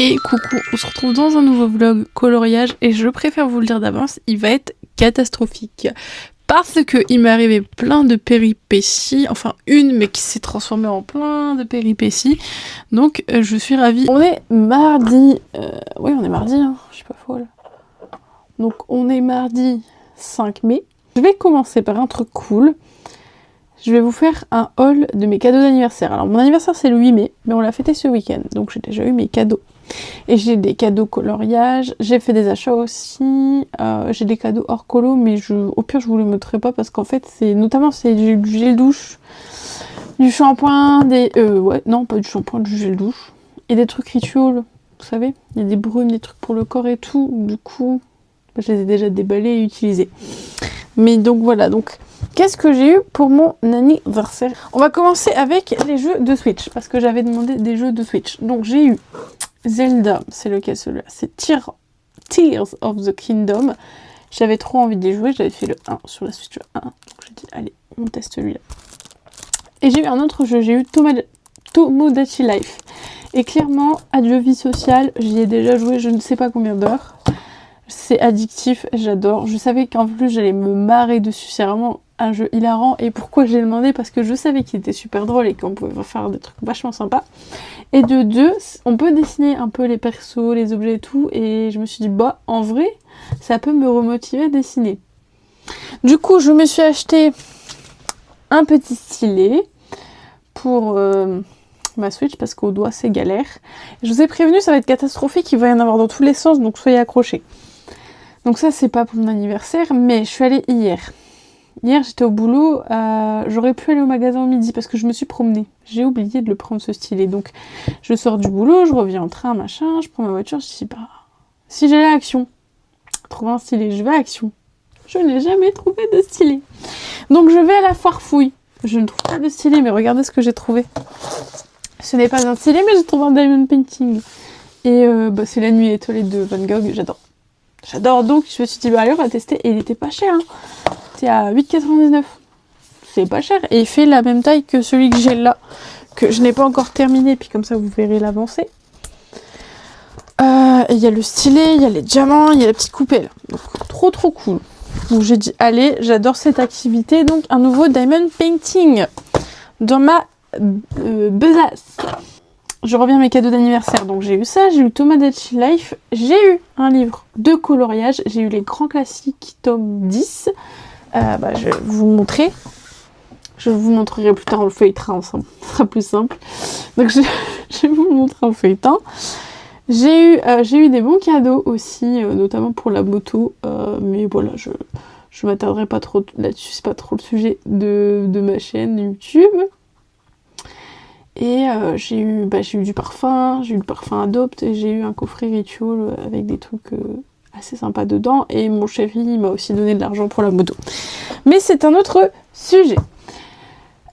Et coucou, on se retrouve dans un nouveau vlog coloriage et je préfère vous le dire d'avance, il va être catastrophique. Parce que il m'est arrivé plein de péripéties, enfin une mais qui s'est transformée en plein de péripéties. Donc je suis ravie. On est mardi, oui on est mardi, hein, je suis pas folle. Donc on est mardi 5 mai. Je vais commencer par un truc cool. Je vais vous faire un haul de mes cadeaux d'anniversaire. Alors mon anniversaire c'est le 8 mai, mais on l'a fêté ce week-end, donc j'ai déjà eu mes cadeaux. Et j'ai des cadeaux coloriage, j'ai fait des achats aussi, j'ai des cadeaux hors colo, mais au pire je vous les mettrai pas parce qu'en fait c'est du gel douche, du shampoing, ouais non pas du shampoing, du gel douche, et des trucs rituels, vous savez, il y a des brumes, des trucs pour le corps et tout, du coup je les ai déjà déballés et utilisés. Mais donc voilà, donc qu'est-ce que j'ai eu pour mon anniversaire? On va commencer avec les jeux de Switch, parce que j'avais demandé des jeux de Switch. Donc j'ai eu Zelda, c'est lequel celui-là? C'est Tears of the Kingdom. J'avais trop envie d'y jouer, j'avais fait le 1 sur la Switch 1. Donc j'ai dit, allez, on teste celui-là. Et j'ai eu un autre jeu, j'ai eu Tomodachi Life. Et clairement, adieu vie sociale, j'y ai déjà joué je ne sais pas combien d'heures. C'est addictif, j'adore. Je savais qu'en plus j'allais me marrer dessus, c'est vraiment un jeu hilarant. Et pourquoi j'ai demandé? Parce que je savais qu'il était super drôle et qu'on pouvait faire des trucs vachement sympas. Et de deux, on peut dessiner un peu les persos, les objets et tout. Et je me suis dit, bah en vrai, ça peut me remotiver à dessiner. Du coup, je me suis acheté un petit stylet pour ma Switch parce qu'au doigt c'est galère. Je vous ai prévenu, ça va être catastrophique, il va y en avoir dans tous les sens, donc soyez accrochés. Donc ça c'est pas pour mon anniversaire, mais je suis allée hier. Hier j'étais au boulot, j'aurais pu aller au magasin au midi parce que je me suis promenée. J'ai oublié de le prendre ce stylet, donc je sors du boulot, je reviens en train, machin, je prends ma voiture, je dis bah si j'allais à Action, trouver un stylet, je vais à Action. Je n'ai jamais trouvé de stylet. Donc je vais à la foire fouille. Je ne trouve pas de stylet, mais regardez ce que j'ai trouvé. Ce n'est pas un stylet, mais j'ai trouvé un diamond painting. Et c'est La Nuit étoilée de Van Gogh, j'adore. J'adore, donc je me suis dit, bah allez, on va tester. Et il était pas cher, hein. C'est à 8,99. C'est pas cher. Et il fait la même taille que celui que j'ai là, que je n'ai pas encore terminé. Puis comme ça, vous verrez l'avancée. Il y a le stylet, il y a les diamants, il y a la petite coupée là. Donc trop cool. Donc j'ai dit, allez, j'adore cette activité. Donc un nouveau diamond painting dans ma besace. Je reviens à mes cadeaux d'anniversaire. Donc j'ai eu ça, j'ai eu Tomodachi Life, j'ai eu un livre de coloriage, j'ai eu les grands classiques tome 10. Je vais vous montrer. Je vous montrerai plus tard, on le feuilletera ensemble. Ce sera plus simple. Donc je vais vous le montrer en feuilletant. J'ai eu des bons cadeaux aussi, notamment pour la moto. Mais voilà, je m'attarderai pas trop là-dessus, c'est pas trop le sujet de ma chaîne YouTube. Et j'ai eu du parfum, j'ai eu le parfum Adopt et j'ai eu un coffret rituel avec des trucs assez sympas dedans. Et mon chéri m'a aussi donné de l'argent pour la moto. Mais c'est un autre sujet.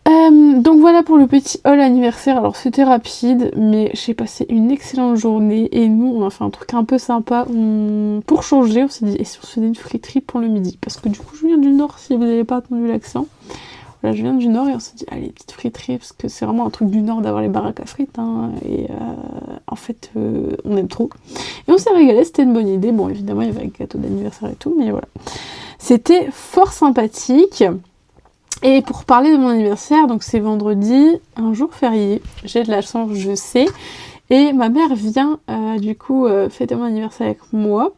Donc voilà pour le petit haul anniversaire. Alors c'était rapide, mais j'ai passé une excellente journée. Et nous, on a fait un truc un peu sympa. Pour changer, on s'est dit, et si on se faisait une friterie pour le midi? Parce que du coup, je viens du Nord, si vous n'avez pas entendu l'accent. Voilà, je viens du Nord et on s'est dit, allez, petite friterie, parce que c'est vraiment un truc du Nord d'avoir les baraques à frites, hein, et en fait, on aime trop. Et on s'est régalé, c'était une bonne idée. Bon, évidemment, il y avait un gâteau d'anniversaire et tout, mais voilà. C'était fort sympathique. Et pour parler de mon anniversaire, donc c'est vendredi, un jour férié. J'ai de la chance, je sais. Et ma mère vient, fêter mon anniversaire avec moi.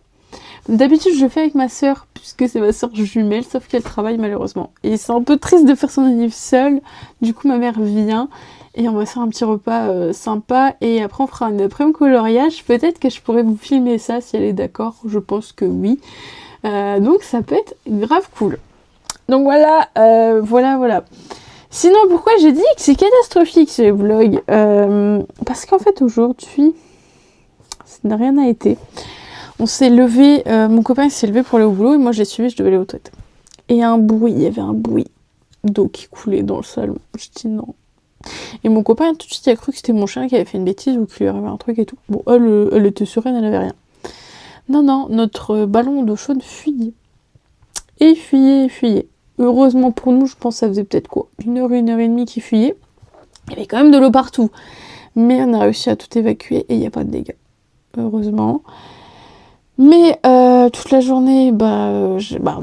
D'habitude, je le fais avec ma soeur, puisque c'est ma soeur jumelle, sauf qu'elle travaille malheureusement. Et c'est un peu triste de faire son anniversaire seule. Du coup, ma mère vient et on va faire un petit repas sympa. Et après, on fera un après-midi coloriage. Peut-être que je pourrais vous filmer ça si elle est d'accord. Je pense que oui. Donc, ça peut être grave cool. Donc voilà, voilà. Sinon, pourquoi j'ai dit que c'est catastrophique ce vlog? Parce qu'en fait, aujourd'hui, ça n'a rien à été. On s'est levé, mon copain s'est levé pour aller au boulot et moi j'ai suivi, je devais aller aux toilettes. Et il y avait un bruit d'eau qui coulait dans le salon. Je dis non. Et mon copain tout de suite il a cru que c'était mon chien qui avait fait une bêtise ou qu'il lui arrivait un truc et tout. Bon, elle était sereine, elle avait rien. Non, notre ballon d'eau chaude fuyait. Et fuyait. Heureusement pour nous, je pense que ça faisait peut-être quoi, 1 heure et demie qu'il fuyait. Il y avait quand même de l'eau partout. Mais on a réussi à tout évacuer et il n'y a pas de dégâts. heureusement. Mais toute la journée, on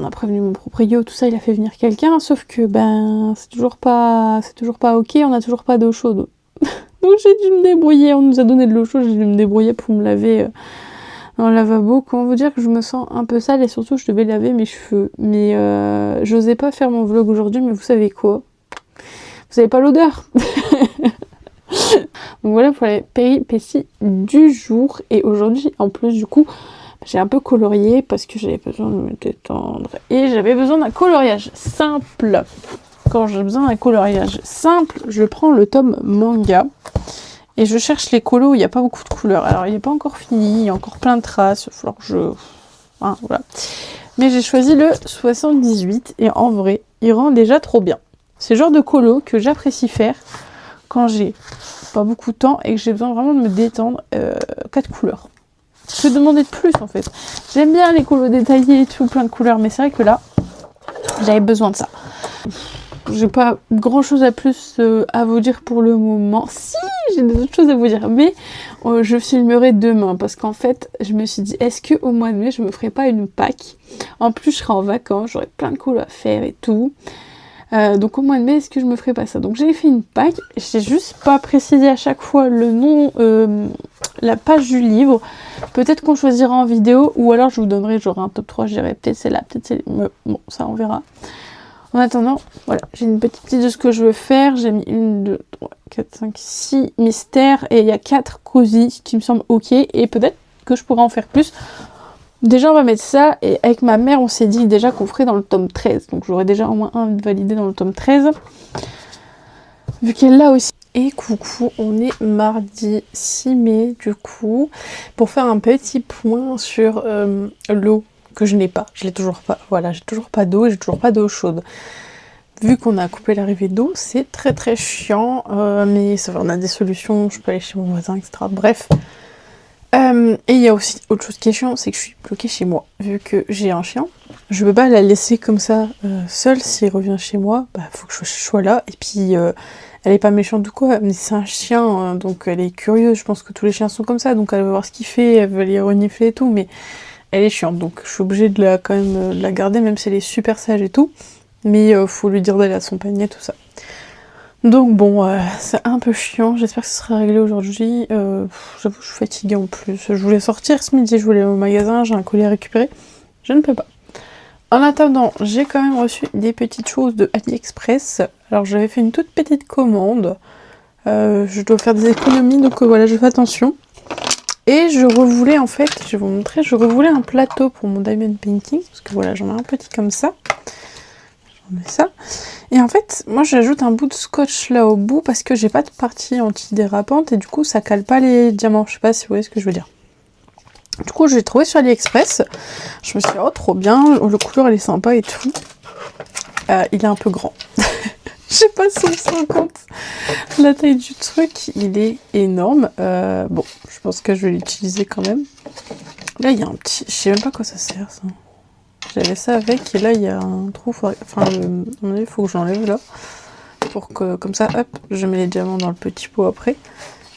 a prévenu mon proprio, tout ça, il a fait venir quelqu'un, sauf que c'est toujours pas ok, on a toujours pas d'eau chaude. Donc j'ai dû me débrouiller, on nous a donné de l'eau chaude, j'ai dû me débrouiller pour me laver dans le lavabo. Comment vous dire que je me sens un peu sale et surtout je devais laver mes cheveux. Mais j'osais pas faire mon vlog aujourd'hui, mais vous savez quoi? Vous avez pas l'odeur. Donc voilà pour les péripéties du jour. Et aujourd'hui, en plus du coup, j'ai un peu colorié parce que j'avais besoin de me détendre. Et j'avais besoin d'un coloriage simple. Quand j'ai besoin d'un coloriage simple, je prends le tome manga. Et je cherche les colos où il n'y a pas beaucoup de couleurs. Alors il n'est pas encore fini, il y a encore plein de traces. Il va falloir que je... Enfin, voilà. Mais j'ai choisi le 78. Et en vrai, il rend déjà trop bien. C'est le genre de colo que j'apprécie faire quand j'ai pas beaucoup de temps et que j'ai besoin vraiment de me détendre. 4 couleurs. Je vais demander de plus en fait. J'aime bien les colos détaillés et tout, plein de couleurs, mais c'est vrai que là, j'avais besoin de ça. J'ai pas grand chose à plus à vous dire pour le moment. Si, j'ai d'autres choses à vous dire, mais je filmerai demain parce qu'en fait, je me suis dit, est-ce que au mois de mai, je me ferai pas une Pâques? En plus, je serai en vacances, j'aurai plein de colos à faire et tout. Donc au mois de mai, est-ce que je me ferai pas ça? Donc j'ai fait une Pâques, j'ai juste pas précisé à chaque fois le nom, la page du livre. Peut-être qu'on choisira en vidéo, ou alors je vous donnerai, j'aurai un top 3, je dirais peut-être c'est là, peut-être c'est... Bon, ça on verra. En attendant, voilà, j'ai une petite idée de ce que je veux faire. J'ai mis 1, 2, 3, 4, 5, 6 mystères et il y a 4 cozy qui me semblent ok. Et peut-être que je pourrais en faire plus. Déjà, on va mettre ça. Et avec ma mère, on s'est dit déjà qu'on ferait dans le tome 13. Donc j'aurais déjà au moins un validé dans le tome 13. Vu qu'elle l'a aussi. Et coucou, on est mardi 6 mai du coup. Pour faire un petit point sur l'eau. Que je n'ai pas, je l'ai toujours pas, voilà, j'ai toujours pas d'eau et j'ai toujours pas d'eau chaude. Vu qu'on a coupé l'arrivée d'eau, c'est très très chiant, mais ça va, on a des solutions, je peux aller chez mon voisin, etc. Bref. Et il y a aussi autre chose qui est chiant, c'est que je suis bloquée chez moi. Vu que j'ai un chien, je peux pas la laisser comme ça, seule, s'il revient chez moi, faut que je sois là, et puis elle est pas méchante ou quoi, mais c'est un chien, donc elle est curieuse, je pense que tous les chiens sont comme ça, donc elle va voir ce qu'il fait, elle va les renifler et tout, mais... Elle est chiante, donc je suis obligée de la, quand même, de la garder, même si elle est super sage et tout. Mais faut lui dire d'aller à son panier, tout ça. Donc bon, c'est un peu chiant. J'espère que ce sera réglé aujourd'hui. J'avoue, je suis fatiguée en plus. Je voulais sortir ce midi, je voulais aller au magasin, j'ai un colis à récupérer. Je ne peux pas. En attendant, j'ai quand même reçu des petites choses de AliExpress. Alors j'avais fait une toute petite commande. Je dois faire des économies, donc voilà, je fais attention. Et je revoulais en fait, je vais vous montrer, je revoulais un plateau pour mon diamond painting, parce que voilà, j'en ai un petit comme ça. J'en ai ça. Et en fait, moi j'ajoute un bout de scotch là au bout, parce que j'ai pas de partie antidérapante, et du coup ça cale pas les diamants, je sais pas si vous voyez ce que je veux dire. Du coup, j'ai trouvé sur AliExpress, je me suis dit, oh trop bien, le couleur elle est sympa et tout. Il est un peu grand. Je sais pas si on se rend compte. La taille du truc, il est énorme. Bon, je pense que je vais l'utiliser quand même. Là, il y a un petit... Je sais même pas à quoi ça sert, ça. J'avais ça avec, et là, il y a un trou. Enfin, il faut que j'enlève là. Pour que, comme ça, hop, je mets les diamants dans le petit pot après.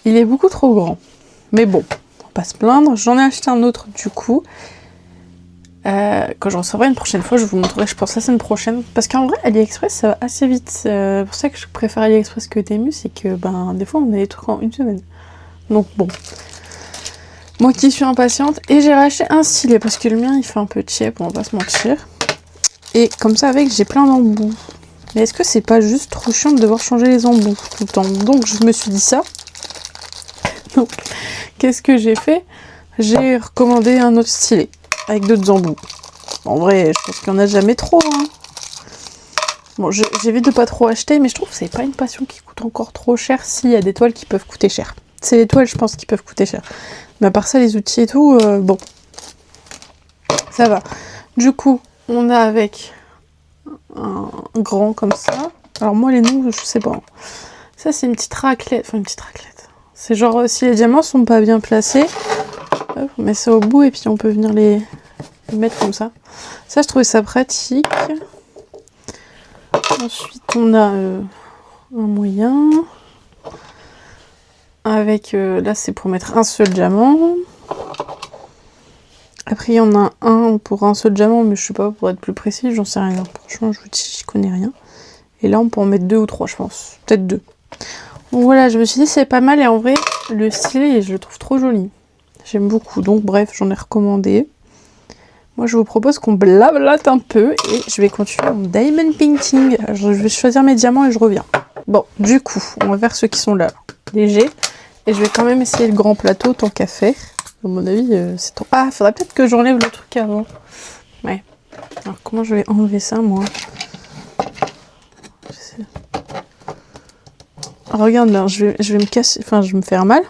Il est beaucoup trop grand. Mais bon, on va pas se plaindre. J'en ai acheté un autre, du coup. Quand j'en recevrai une prochaine fois, je vous montrerai, je pense, la semaine prochaine. Parce qu'en vrai, AliExpress, ça va assez vite. C'est pour ça que je préfère AliExpress que Temu, c'est que, des fois, on a des trucs en une semaine. Donc, bon. Moi qui suis impatiente. Et j'ai racheté un stylet, parce que le mien, il fait un peu cheap, on va pas se mentir. Et comme ça, avec, j'ai plein d'embouts. Mais est-ce que c'est pas juste trop chiant de devoir changer les embouts tout le temps? Donc, je me suis dit ça. Donc, qu'est-ce que j'ai fait? J'ai recommandé un autre stylet. Avec d'autres embouts. En vrai, je pense qu'il n'y en a jamais trop. Hein. Bon, j'évite de pas trop acheter, mais je trouve que c'est pas une passion qui coûte encore trop cher. S'il y a des toiles qui peuvent coûter cher. C'est les toiles, je pense, qui peuvent coûter cher. Mais à part ça, les outils et tout, bon. Ça va. Du coup, on a avec un grand comme ça. Alors moi, les noms, je sais pas. Ça, c'est une petite raclette. Enfin, une petite raclette. C'est genre, si les diamants sont pas bien placés, hop, on met ça au bout et puis on peut venir les mettre comme ça. Ça, je trouvais ça pratique. Ensuite, on a un moyen. Avec, là, c'est pour mettre un seul diamant. Après, il y en a un pour un seul diamant, mais je sais pas, pour être plus précis, j'en sais rien. Franchement, je vous dis, je connais rien. Et là, on peut en mettre 2 ou 3, je pense. Peut-être 2. Donc voilà, je me suis dit, c'est pas mal. Et en vrai, le stylet, je le trouve trop joli. J'aime beaucoup. Donc bref, j'en ai recommandé. Moi, je vous propose qu'on blablate un peu. Et je vais continuer mon diamond painting. Je vais choisir mes diamants et je reviens. Bon, du coup, on va faire ceux qui sont là. Légers. Et je vais quand même essayer le grand plateau, tant qu'à faire. À mon avis, c'est trop... Ah, faudrait peut-être que j'enlève le truc avant. Ouais. Alors, comment je vais enlever ça, moi? Regarde bien, je vais me casser... Enfin, je vais me faire mal.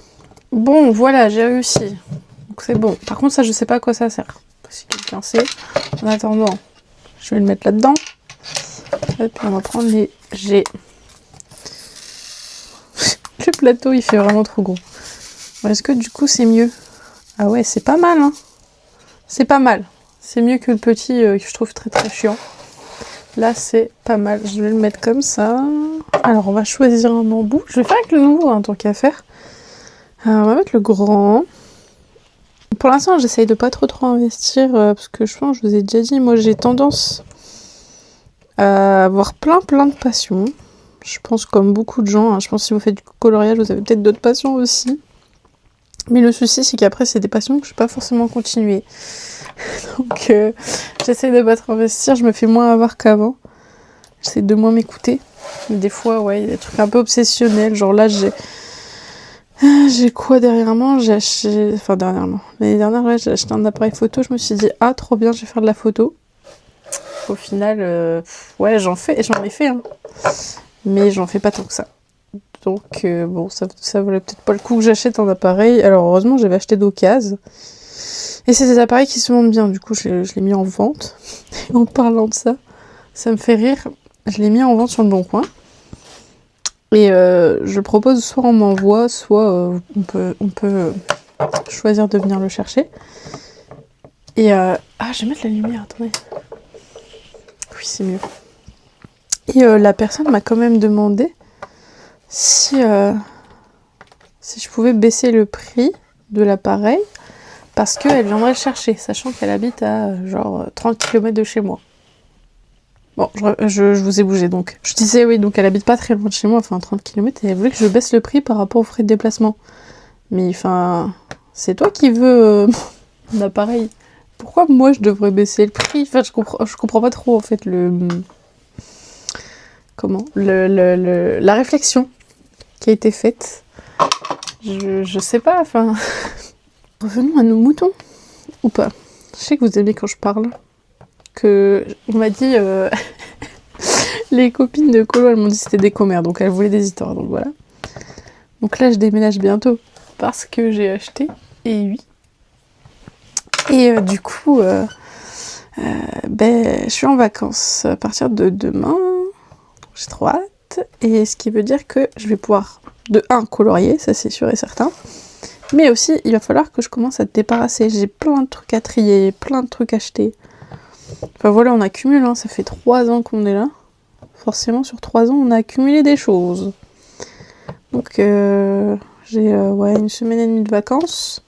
Bon, voilà, j'ai réussi. Donc, c'est bon. Par contre, ça, je sais pas à quoi ça sert. Si quelqu'un sait. En attendant, je vais le mettre là-dedans. Et puis, on va prendre les G. Le plateau, il fait vraiment trop gros. Est-ce que, du coup, c'est mieux? Ah ouais, c'est pas mal, hein. C'est pas mal. C'est mieux que le petit que je trouve très très chiant. Là, c'est pas mal. Je vais le mettre comme ça. Alors, on va choisir un embout. Je vais faire avec le nouveau, hein, tant qu'à faire. Alors, on va mettre le grand. Pour l'instant, j'essaye de pas trop investir parce que je pense, je vous ai déjà dit, moi, j'ai tendance à avoir plein de passions. Je pense comme beaucoup de gens. Hein. Je pense que si vous faites du coloriage, vous avez peut-être d'autres passions aussi. Mais le souci, c'est qu'après, c'est des passions que je ne vais pas forcément continuer. Donc, j'essaie de pas trop investir. Je me fais moins avoir qu'avant. J'essaie de moins m'écouter. Mais des fois, ouais, il y a des trucs un peu obsessionnels. Genre là, j'ai quoi dernièrement? J'ai acheté... Enfin, dernièrement. L'année dernière, ouais, j'ai acheté un appareil photo. Je me suis dit, ah, trop bien, je vais faire de la photo. Au final, ouais, j'en ai fait. Hein. Mais j'en fais pas tant que ça. Donc, bon, ça valait peut-être pas le coup que j'achète un appareil. Alors, heureusement, j'avais acheté d'occasion. Et c'est des appareils qui se vendent bien. Du coup, je l'ai mis en vente. Et en parlant de ça, ça me fait rire. Je l'ai mis en vente sur le Bon Coin. Et je propose, soit on m'envoie, soit on peut choisir de venir le chercher. Et ah, je vais mettre la lumière, attendez. Oui, c'est mieux. Et la personne m'a quand même demandé si je pouvais baisser le prix de l'appareil parce qu'elle viendrait le chercher, sachant qu'elle habite à genre 30 km de chez moi. Bon, je vous ai bougé donc. Je disais oui, donc elle habite pas très loin de chez moi, enfin 30 km, et elle voulait que je baisse le prix par rapport aux frais de déplacement. Mais enfin, c'est toi qui veux un appareil. Pourquoi moi je devrais baisser le prix? Enfin, je comprends pas trop en fait la réflexion qui a été faite. Je sais pas, enfin... Revenons à nos moutons, ou pas? Je sais que vous aimez quand je parle. On m'a dit... les copines de colo, elles m'ont dit que c'était des commères, donc elles voulaient des histoires, donc voilà. Donc là, je déménage bientôt, parce que j'ai acheté, et oui. Et du coup, je suis en vacances à partir de demain. J'ai trop hâte. Et ce qui veut dire que je vais pouvoir, de 1, colorier, ça c'est sûr et certain. Mais aussi, il va falloir que je commence à te débarrasser. J'ai plein de trucs à trier, plein de trucs à acheter. Enfin voilà, on accumule, hein. Ça fait 3 ans qu'on est là. Forcément, sur 3 ans, on a accumulé des choses. Donc, j'ai 1 semaine et demie de vacances.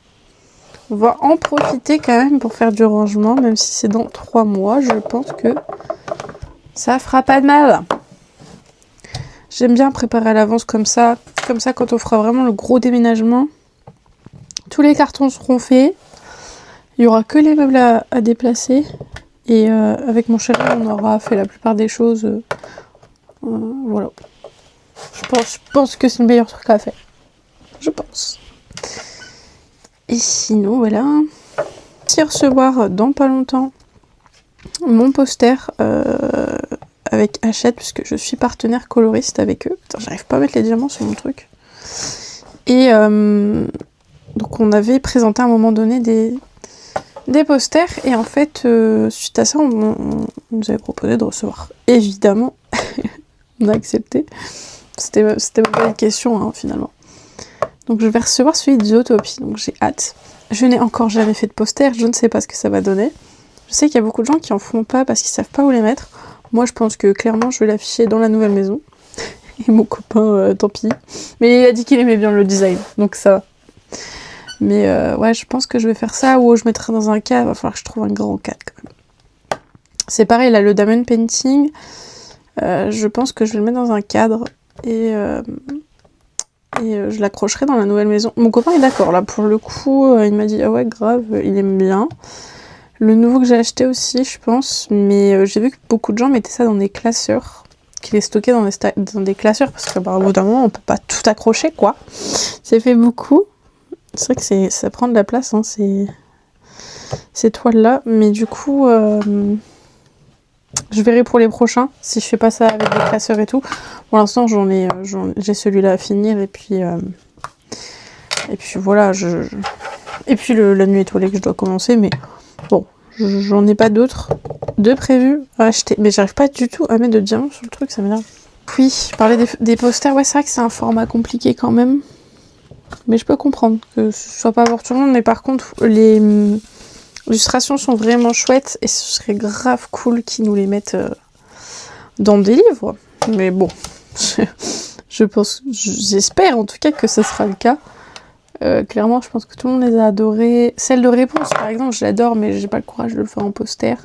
On va en profiter quand même pour faire du rangement, même si c'est dans 3 mois. Je pense que ça fera pas de mal. J'aime bien préparer à l'avance comme ça. Comme ça, quand on fera vraiment le gros déménagement, tous les cartons seront faits. Il n'y aura que les meubles à déplacer. Et avec mon chéri, on aura fait la plupart des choses. Voilà. Je pense que c'est le meilleur truc à faire. Je pense. Et sinon, voilà. Si recevoir dans pas longtemps mon poster avec Hachette, puisque je suis partenaire coloriste avec eux. Putain, j'arrive pas à mettre les diamants sur mon truc. Et donc on avait présenté à un moment donné des posters, et en fait, suite à ça, on nous avait proposé de recevoir. Évidemment, on a accepté. C'était même pas une question, hein, finalement. Donc je vais recevoir celui de Zootopie, donc j'ai hâte. Je n'ai encore jamais fait de poster, je ne sais pas ce que ça va donner. Je sais qu'il y a beaucoup de gens qui en font pas parce qu'ils savent pas où les mettre. Moi, je pense que clairement, je vais l'afficher dans la nouvelle maison. Et mon copain, tant pis. Mais il a dit qu'il aimait bien le design, donc ça va. Mais ouais, je pense que je vais faire ça, ou je mettrai dans un cadre. Il va falloir que je trouve un grand cadre quand même. C'est pareil, là, le diamond painting, je pense que je vais le mettre dans un cadre et je l'accrocherai dans la nouvelle maison. Mon copain est d'accord, là, pour le coup, il m'a dit, ah ouais, grave, il aime bien. Le nouveau que j'ai acheté aussi, je pense, mais j'ai vu que beaucoup de gens mettaient ça dans des classeurs, qu'ils les stockaient dans des classeurs, parce que bah, au bout d'un moment, on peut pas tout accrocher, quoi. Ça fait beaucoup. C'est vrai que ça prend de la place, hein, ces toiles-là, mais du coup... je verrai pour les prochains, si je fais pas ça avec des classeurs et tout. Pour l'instant, j'ai celui-là à finir, et puis voilà, et puis la nuit étoilée que je dois commencer, mais bon, j'en ai pas d'autres de prévus à acheter. Mais j'arrive pas du tout à mettre de diamants sur le truc, ça m'énerve. Oui, parler des posters, ouais, c'est vrai que c'est un format compliqué quand même. Mais je peux comprendre que ce soit pas pour tout le monde, mais par contre, les illustrations sont vraiment chouettes et ce serait grave cool qu'ils nous les mettent dans des livres. Mais bon, j'espère en tout cas que ce sera le cas. Clairement, je pense que tout le monde les a adorés. Celle de Réponse, par exemple, je l'adore, mais j'ai pas le courage de le faire en poster.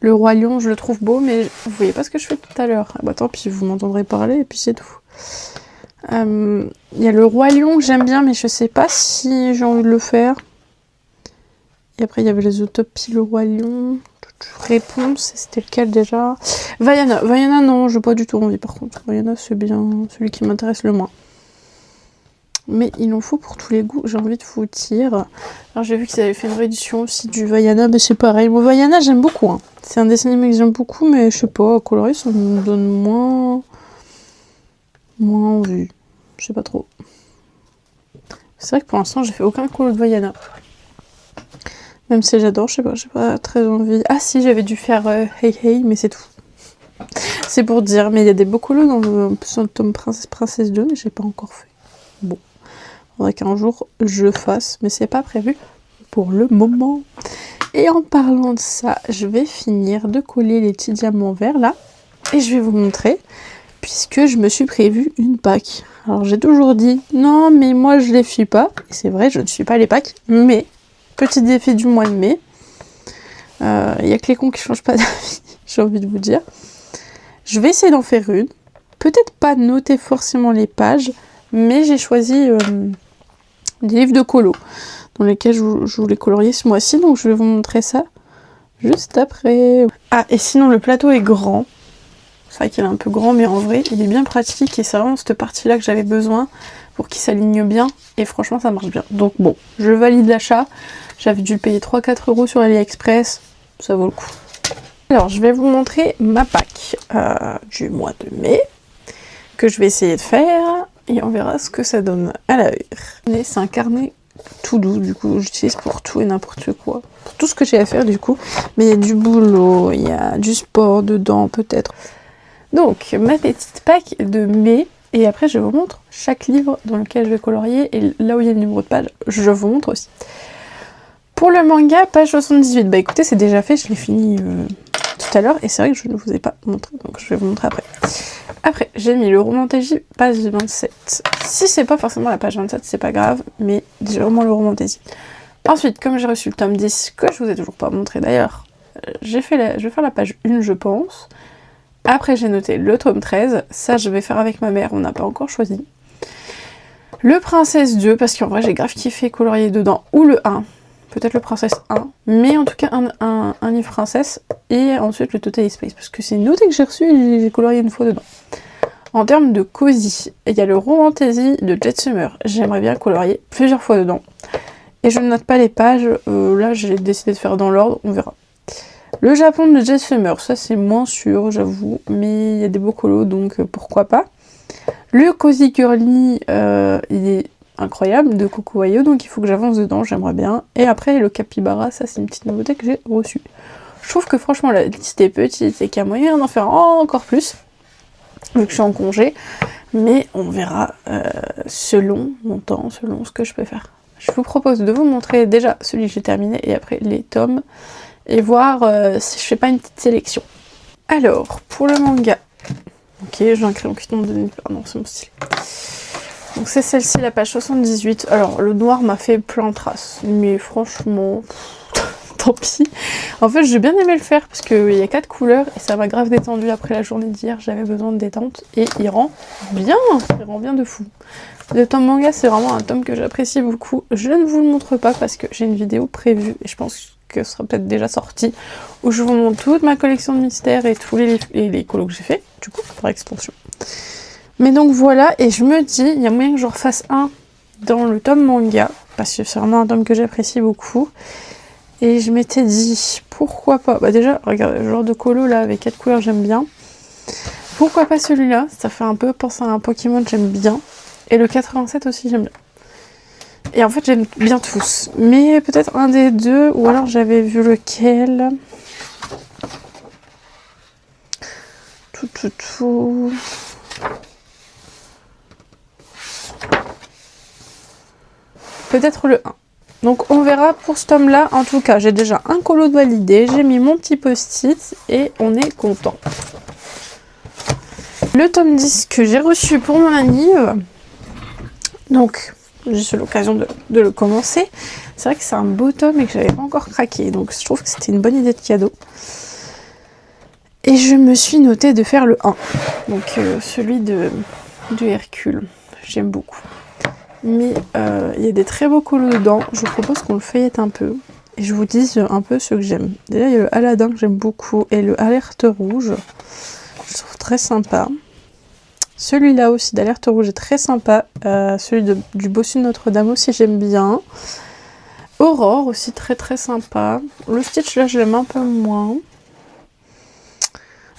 Le Roi Lion, je le trouve beau, mais vous voyez pas ce que je fais tout à l'heure. Ah bah tant pis, vous m'entendrez parler et puis c'est tout. Il y a le Roi Lion que j'aime bien, mais je sais pas si j'ai envie de le faire. Et après, il y avait les Utopies, le Roi Lion. Réponse, c'était lequel déjà? Vaiana, non, j'ai pas du tout envie par contre. Vaiana, c'est bien celui qui m'intéresse le moins. Mais il en faut pour tous les goûts, j'ai envie de vous dire. Alors j'ai vu qu'ils avaient fait une réédition aussi du Vaiana, mais c'est pareil. Moi, Vaiana, j'aime beaucoup. Hein. C'est un dessin animé que j'aime beaucoup, mais je sais pas, colorer, ça me donne moins envie. Je sais pas trop. C'est vrai que pour l'instant, j'ai fait aucun colo de Vaiana. Même si j'adore, je sais pas, j'ai pas très envie. Ah si, j'avais dû faire Hey Hey, mais c'est tout. C'est pour dire, mais il y a des beaux colos dans le tome Princesse 2, mais j'ai pas encore fait. Bon, faudrait qu'un jour je fasse, mais c'est pas prévu pour le moment. Et en parlant de ça, je vais finir de coller les petits diamants verts là, et je vais vous montrer, puisque je me suis prévu une Pâques. Alors j'ai toujours dit, non mais moi je les suis pas, et c'est vrai, je ne suis pas les Pâques, mais... Petit défi du mois de mai. Il n'y a que les cons qui changent pas d'avis, j'ai envie de vous dire. Je vais essayer d'en faire une. Peut-être pas noter forcément les pages, mais j'ai choisi des livres de colo dans lesquels je voulais colorier ce mois-ci, donc je vais vous montrer ça juste après. Ah, et sinon le plateau est grand. C'est vrai qu'il est un peu grand, mais en vrai, il est bien pratique et c'est vraiment cette partie-là que j'avais besoin pour qu'il s'aligne bien. Et franchement, ça marche bien. Donc bon, je valide l'achat. J'avais dû le payer 3-4 € sur AliExpress. Ça vaut le coup. Alors, je vais vous montrer ma Pâques du mois de mai que je vais essayer de faire et on verra ce que ça donne à l'heure. C'est un carnet tout doux, du coup, j'utilise pour tout et n'importe quoi. Pour tout ce que j'ai à faire, du coup. Mais il y a du boulot, il y a du sport dedans, peut-être. Donc, ma petite Pâques de mai, et après je vous montre chaque livre dans lequel je vais colorier, et là où il y a le numéro de page, je vous montre aussi. Pour le manga, page 78, bah écoutez, c'est déjà fait, je l'ai fini tout à l'heure, et c'est vrai que je ne vous ai pas montré, donc je vais vous montrer après. Après, j'ai mis le Romantasy, page 27. Si c'est pas forcément la page 27, c'est pas grave, mais j'ai vraiment le Romantasy. Ensuite, comme j'ai reçu le tome 10, que je vous ai toujours pas montré d'ailleurs, je vais faire la page 1, je pense. Après, j'ai noté le tome 13. Ça, je vais faire avec ma mère. On n'a pas encore choisi. Le Princesse 2, parce qu'en vrai, j'ai grave kiffé colorier dedans. Ou le 1. Peut-être le Princesse 1. Mais en tout cas, un livre Princesse. Et ensuite, le Totally Space. Parce que c'est une note que j'ai reçue et j'ai colorié une fois dedans. En termes de cosy, il y a le Romantasy de Jet Summer. J'aimerais bien colorier plusieurs fois dedans. Et je ne note pas les pages. Là, j'ai décidé de faire dans l'ordre. On verra. Le Japon de Jet Summer, ça c'est moins sûr, j'avoue, mais il y a des beaux colos, donc pourquoi pas. Le Cozy Girly, il est incroyable, de Coco Wayo, donc il faut que j'avance dedans, j'aimerais bien. Et après, le Capybara, ça c'est une petite nouveauté que j'ai reçue. Je trouve que franchement, la liste est petite et qu'il y a moyen d'en faire encore plus, vu que je suis en congé. Mais on verra selon mon temps, selon ce que je peux faire. Je vous propose de vous montrer déjà celui que j'ai terminé et après les tomes. Et voir si je fais pas une petite sélection. Alors, pour le manga. Ok, j'ai un crayon qui tombe de nulle part. Non, c'est mon style. Donc c'est celle-ci, la page 78. Alors le noir m'a fait plein de traces, mais franchement, tant pis. En fait j'ai bien aimé le faire parce qu'il y a 4 couleurs et ça m'a grave détendu après la journée d'hier. J'avais besoin de détente et il rend bien de fou. Le tome manga c'est vraiment un tome que j'apprécie beaucoup. Je ne vous le montre pas parce que j'ai une vidéo prévue et je pense que ce sera peut-être déjà sorti où je vous montre toute ma collection de mystères et tous les livres et les colos que j'ai fait, du coup par extension. Mais donc voilà, et je me dis, il y a moyen que je refasse un dans le tome manga, parce que c'est vraiment un tome que j'apprécie beaucoup. Et je m'étais dit, pourquoi pas, bah déjà, regardez, le genre de colo là, avec 4 couleurs, j'aime bien. Pourquoi pas celui-là, ça fait un peu penser à un Pokémon, j'aime bien. Et le 87 aussi, j'aime bien. Et en fait, j'aime bien tous. Mais peut-être un des deux, ou alors j'avais vu lequel. Tout. Peut-être le 1. Donc on verra pour ce tome là. En tout cas j'ai déjà un colo de validé, j'ai mis mon petit post-it et on est content. Le tome 10 que j'ai reçu pour mon anniv. Donc j'ai eu l'occasion de le commencer. C'est vrai que c'est un beau tome et que j'avais pas encore craqué. Donc je trouve que c'était une bonne idée de cadeau. Et je me suis noté de faire le 1. Donc celui de Hercule. J'aime beaucoup. Mais il y a des très beaux colos dedans. Je vous propose qu'on le feuillette un peu. Et je vous dise un peu ce que j'aime. Déjà, il y a le Aladdin que j'aime beaucoup. Et le Alerte Rouge. Je trouve très sympa. Celui-là aussi d'Alerte Rouge est très sympa. Celui du Bossu de Notre-Dame aussi, j'aime bien. Aurore aussi, très très sympa. Le Stitch, là, je l'aime un peu moins.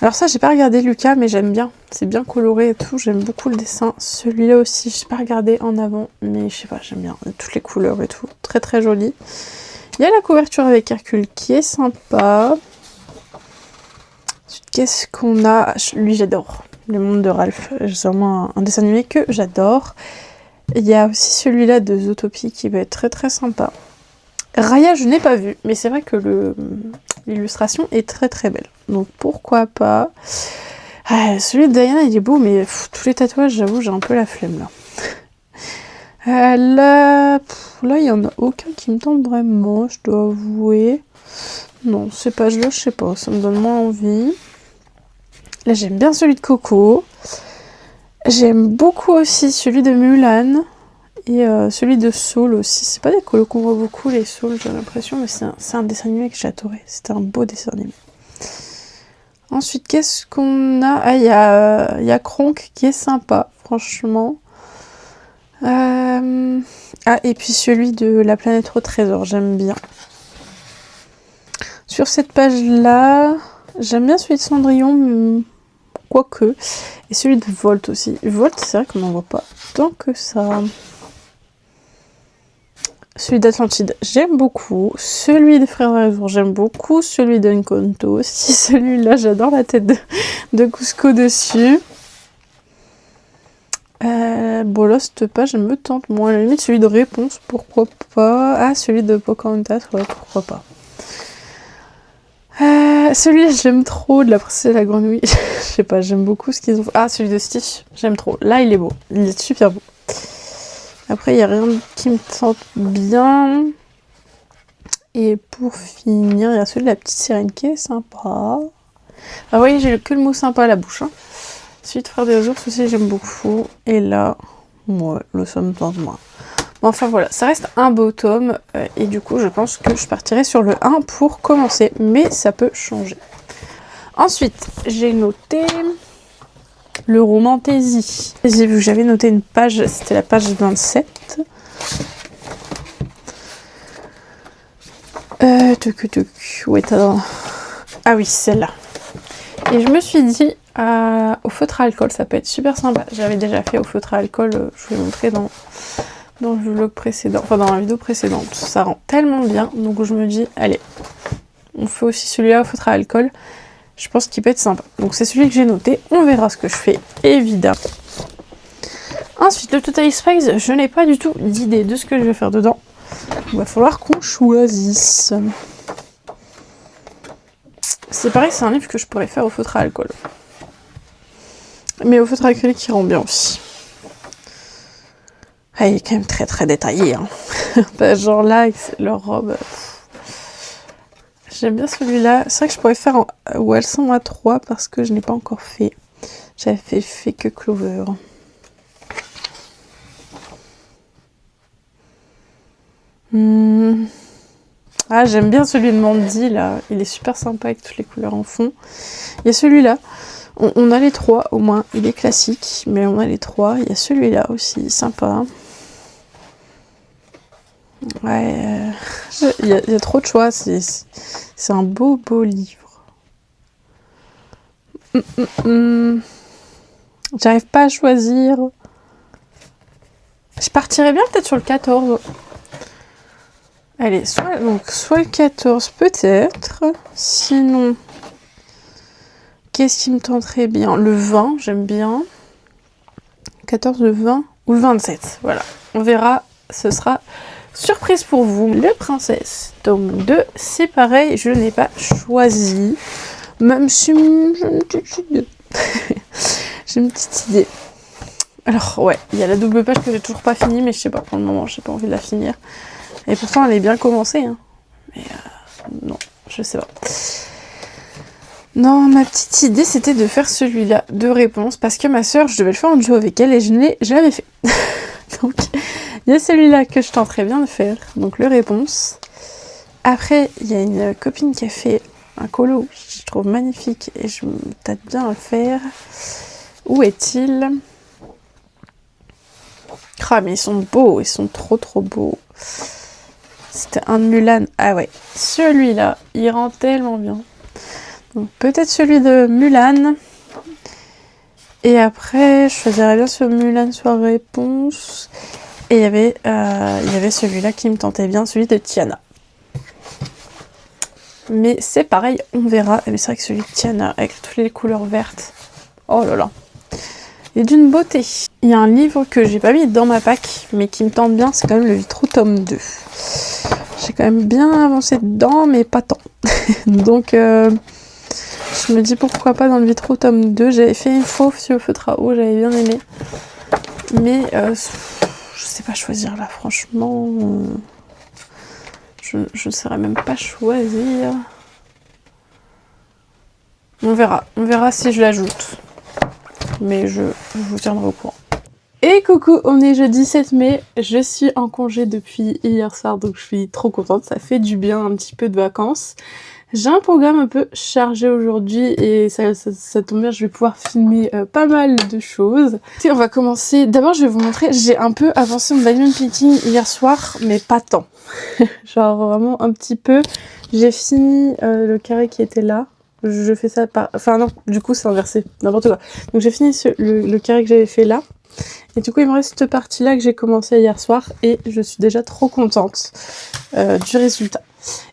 Alors ça, j'ai pas regardé Lucas, mais j'aime bien. C'est bien coloré et tout, j'aime beaucoup le dessin. Celui-là aussi, j'ai pas regardé en avant, mais je sais pas, j'aime bien. Toutes les couleurs et tout, très très joli. Il y a la couverture avec Hercule qui est sympa. Qu'est-ce qu'on a? Lui, j'adore. Le monde de Ralph, c'est vraiment un dessin animé que j'adore. Il y a aussi celui-là de Zootopie qui va être très très sympa. Raya, je n'ai pas vu, mais c'est vrai que l'illustration est très très belle. Donc pourquoi pas. Celui de Diana, il est beau, mais tous les tatouages, j'avoue, j'ai un peu la flemme là. Là, il n'y en a aucun qui me tente vraiment, je dois avouer. Non, ces pages-là, je sais pas, ça me donne moins envie. Là, j'aime bien celui de Coco. J'aime beaucoup aussi celui de Mulan. Et celui de Soul aussi. C'est pas des colos qu'on voit beaucoup, les Soul, j'ai l'impression, mais c'est un dessin animé que j'adorais. C'était un beau dessin animé. Ensuite, qu'est-ce qu'on a? Ah, il y a Kronk qui est sympa, franchement. Ah, et puis celui de La planète au trésor, j'aime bien. Sur cette page-là, j'aime bien celui de Cendrillon, quoique. Et celui de Volt aussi. Volt, c'est vrai qu'on n'en voit pas tant que ça. Celui d'Atlantide, j'aime beaucoup. Celui des Frères Azour, j'aime beaucoup. Celui d'Encanto aussi. Celui-là, j'adore la tête de Cusco dessus. Bon, là, cette page, elle me tente moins. À la limite, celui de Réponse, pourquoi pas. Ah, celui de Pocahontas, ouais, pourquoi pas. Celui-là, j'aime trop, de la princesse et la grenouille. Je sais pas, j'aime beaucoup ce qu'ils ont fait. Ah, celui de Stitch, j'aime trop. Là, il est beau. Il est super beau. Après, il n'y a rien qui me tente bien. Et pour finir, il y a celui de la petite sirène qui est sympa. Ah oui, j'ai que le mot sympa à la bouche. Hein. Celui de Frère des ours aussi, j'aime beaucoup. Et là, ouais, le ça me tente moins. Bon, enfin voilà, ça reste un beau tome. Et du coup, je pense que je partirai sur le 1 pour commencer. Mais ça peut changer. Ensuite, j'ai noté... le Romantaisie. J'ai vu que j'avais noté une page, c'était la page 27. Ouais, ah oui, celle-là. Et je me suis dit, au feutre à alcool, ça peut être super sympa. J'avais déjà fait au feutre à alcool, je vous l'ai montré dans le vlog précédent, enfin dans la vidéo précédente. Ça rend tellement bien, donc je me dis, allez, on fait aussi celui-là au feutre à alcool. Je pense qu'il peut être sympa. Donc c'est celui que j'ai noté. On verra ce que je fais, évidemment. Ensuite, le Total Spice, je n'ai pas du tout d'idée de ce que je vais faire dedans. Il va falloir qu'on choisisse. C'est pareil, c'est un livre que je pourrais faire au feutre à alcool. Mais au feutre acrylique qui rend bien aussi. Ah, il est quand même très très détaillé. Hein. Bah, genre là, leur robe. J'aime bien celui-là. C'est vrai que je pourrais faire où elles sont à 3 parce que je n'ai pas encore fait. J'avais fait que Clover. Ah, j'aime bien celui de Mandy là. Il est super sympa avec toutes les couleurs en fond. Il y a celui-là. On a les 3 au moins. Il est classique, mais on a les 3. Il y a celui-là aussi, sympa. Ouais, il y a trop de choix. C'est un beau livre. J'arrive pas à choisir. Je partirais bien peut-être sur le 14. Allez, soit le 14 peut-être. Sinon, qu'est-ce qui me tenterait bien? Le 20, j'aime bien. 14, le 20 ou le 27. Voilà, on verra. Ce sera surprise pour vous. Le Princesse, tome 2, c'est pareil. Je n'ai pas choisi. Même si j'ai une petite idée. J'ai une petite idée. Alors, ouais, il y a la double page que j'ai toujours pas finie, mais je sais pas, pour le moment, j'ai pas envie de la finir. Et pourtant, elle est bien commencée, hein. Mais non, je sais pas. Non, ma petite idée, c'était de faire celui-là de réponse, parce que ma soeur, je devais le faire en duo avec elle, et je ne l'avais fait. Donc, il y a celui-là que je tenterais bien de faire, donc le réponse. Après, il y a une copine qui a fait un colo que je trouve magnifique, et je me tâte bien à le faire. Où est-il? Ah, mais ils sont beaux, ils sont trop beaux. C'était un de Mulan. Ah ouais, celui-là, il rend tellement bien. Donc peut-être celui de Mulan. Et après, je choisirais bien ce Mulan sur réponse. Et il y avait celui-là qui me tentait bien, celui de Tiana. Mais c'est pareil, on verra. Mais c'est vrai que celui de Tiana, avec toutes les couleurs vertes. Oh là là. Et d'une beauté. Il y a un livre que j'ai pas mis dans ma pack, mais qui me tente bien, c'est quand même le Vitraux tome 2. J'ai quand même bien avancé dedans, mais pas tant. Donc, je me dis pourquoi pas dans le Vitraux tome 2. J'avais fait une fauve sur le feutre à eau, j'avais bien aimé. Mais, je sais pas choisir là, franchement. Je ne saurais même pas choisir. On verra si je l'ajoute. Mais je vous tiendrai au courant. Et coucou, on est jeudi 7 mai, je suis en congé depuis hier soir, donc je suis trop contente, ça fait du bien, un petit peu de vacances. J'ai un programme un peu chargé aujourd'hui et ça tombe bien, je vais pouvoir filmer pas mal de choses. Et on va commencer, d'abord je vais vous montrer, j'ai un peu avancé mon diamond painting hier soir, mais pas tant. Genre vraiment un petit peu, j'ai fini le carré qui était là. Je fais ça par... Enfin non, du coup c'est inversé, n'importe quoi. Donc j'ai fini le carré que j'avais fait là. Et du coup il me reste cette partie là que j'ai commencé hier soir. Et je suis déjà trop contente du résultat.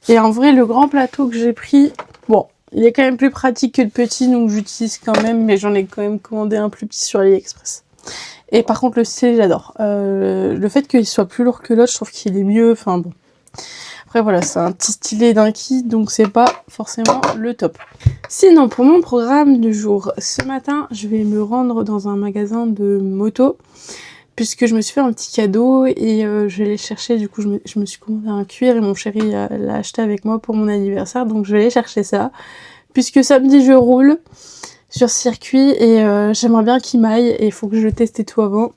Et en vrai le grand plateau que j'ai pris, bon, il est quand même plus pratique que le petit. Donc j'utilise quand même, mais j'en ai quand même commandé un plus petit sur AliExpress. Et par contre le stylet j'adore. Le fait qu'il soit plus lourd que l'autre, je trouve qu'il est mieux, enfin bon. Après voilà, c'est un petit stylet d'un kit, donc c'est pas forcément le top. Sinon, pour mon programme du jour, ce matin, je vais me rendre dans un magasin de moto, puisque je me suis fait un petit cadeau et je vais aller chercher, du coup je me suis commandé un cuir et mon chéri l'a acheté avec moi pour mon anniversaire, donc je vais aller chercher ça, puisque samedi je roule sur circuit et j'aimerais bien qu'il m'aille et il faut que je le teste et tout avant.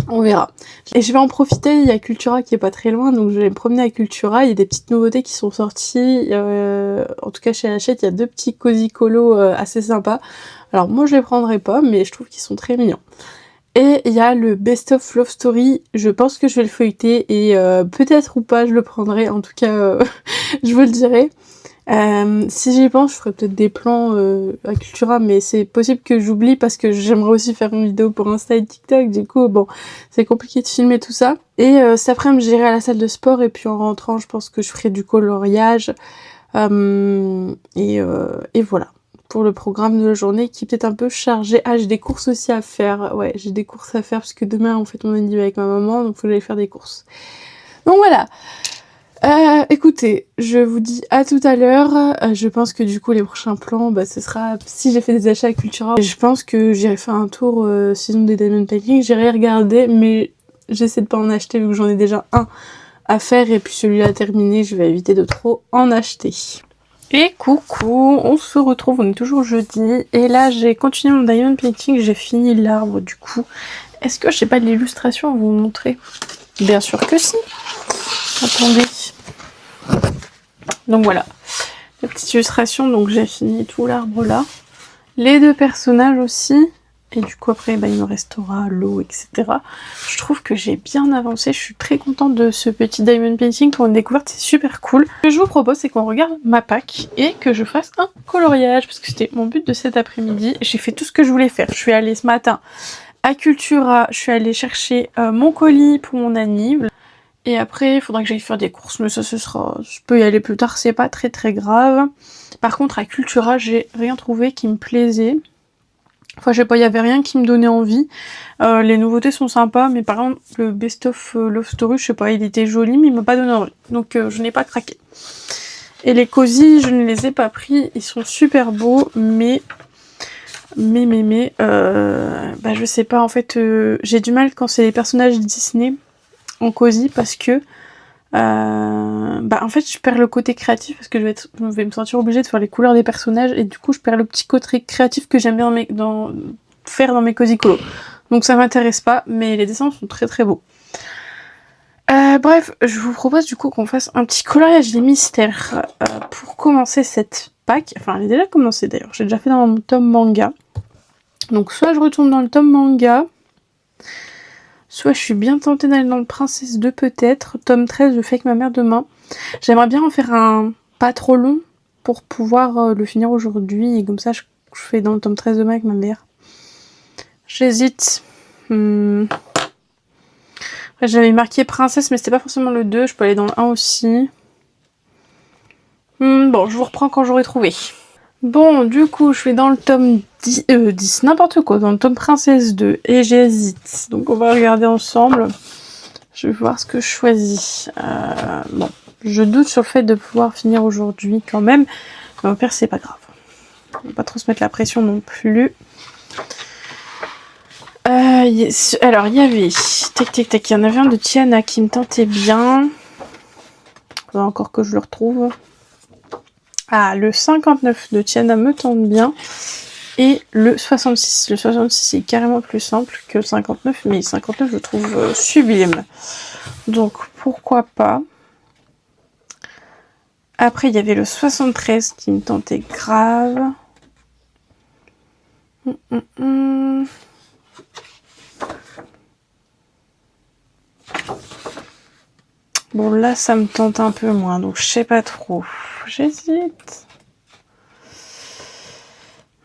On verra. Et je vais en profiter, il y a Cultura qui est pas très loin, donc je vais me promener à Cultura. Il y a des petites nouveautés qui sont sorties. En tout cas chez Hachette, il y a 2 petits cozy colos assez sympas. Alors moi je les prendrai pas, mais je trouve qu'ils sont très mignons. Et il y a le Best of Love Story. Je pense que je vais le feuilleter et peut-être ou pas je le prendrai. En tout cas, je vous le dirai. Si j'y pense, je ferai peut-être des plans à Cultura, mais c'est possible que j'oublie parce que j'aimerais aussi faire une vidéo pour Insta et TikTok, du coup, bon, c'est compliqué de filmer tout ça. Et cet après-midi, j'irai à la salle de sport et puis en rentrant, je pense que je ferai du coloriage. Et voilà, pour le programme de la journée qui est peut-être un peu chargé. Ah, j'ai des courses aussi à faire, ouais, j'ai des courses à faire parce que demain, on fait mon anniversaire avec ma maman, donc faut que j'aille faire des courses. Donc voilà. Écoutez, je vous dis à tout à l'heure. Je pense que du coup les prochains plans, bah, ce sera si j'ai fait des achats à Cultura. Je pense que j'irai faire un tour saison des Diamond Painting. J'irai regarder, mais j'essaie de pas en acheter vu que j'en ai déjà un à faire et puis celui-là terminé, je vais éviter de trop en acheter. Et coucou, on se retrouve, on est toujours jeudi et là j'ai continué mon diamond painting, j'ai fini l'arbre du coup. Est-ce que j'ai pas de l'illustration à vous montrer? Bien sûr que si. Attendez. Donc voilà, la petite illustration, donc j'ai fini tout l'arbre là. Les deux personnages aussi. Et du coup après il me restera l'eau, etc. Je trouve que j'ai bien avancé, je suis très contente de ce petit diamond painting pour une découverte, c'est super cool. Ce que je vous propose c'est qu'on regarde ma pack et que je fasse un coloriage, parce que c'était mon but de cet après-midi. J'ai fait tout ce que je voulais faire, je suis allée ce matin à Cultura, je suis allée chercher mon colis pour mon anniv. Et après il faudra que j'aille faire des courses, mais ça ce sera... je peux y aller plus tard, c'est pas très grave. Par contre à Cultura j'ai rien trouvé qui me plaisait. Enfin, je sais pas, il y avait rien qui me donnait envie. Les nouveautés sont sympas, mais par exemple, le Best of Love Story, je sais pas, il était joli, mais il m'a pas donné envie. Donc, je n'ai pas craqué. Et les cozy, je ne les ai pas pris. Ils sont super beaux, mais bah, je sais pas, en fait, j'ai du mal quand c'est les personnages Disney en cozy, parce que bah en fait je perds le côté créatif parce que je vais me sentir obligée de faire les couleurs des personnages et du coup je perds le petit côté créatif que j'aime bien faire dans mes cozy colos. Donc ça m'intéresse pas, mais les dessins sont très beaux. Bref, je vous propose du coup qu'on fasse un petit coloriage des mystères pour commencer cette pack. Enfin elle est déjà commencée d'ailleurs, j'ai déjà fait dans mon tome manga. Donc soit je retourne dans le tome manga, soit je suis bien tentée d'aller dans le Princesse 2 peut-être. Tome 13, je fais avec ma mère demain. J'aimerais bien en faire un pas trop long pour pouvoir le finir aujourd'hui. Et comme ça, je fais dans le tome 13 demain avec ma mère. J'hésite. Après, j'avais marqué Princesse, mais c'était pas forcément le 2. Je peux aller dans le 1 aussi. Bon, je vous reprends quand j'aurai trouvé. Bon, du coup, je suis dans le tome 10, n'importe quoi, dans le tome Princesse 2, et j'hésite. Donc on va regarder ensemble. Je vais voir ce que je choisis. Bon, je doute sur le fait de pouvoir finir aujourd'hui quand même, mais au pire, c'est pas grave. On va pas trop se mettre la pression non plus. Alors, il y avait... Tac, il y en avait un de Tiana qui me tentait bien. Il faudra encore que je le retrouve. Ah, le 59 de Tiana me tente bien. Et le 66. Le 66 est carrément plus simple que le 59, mais le 59 je le trouve sublime. Donc pourquoi pas. Après il y avait le 73 qui me tentait grave. Bon là ça me tente un peu moins, donc je sais pas trop. J'hésite.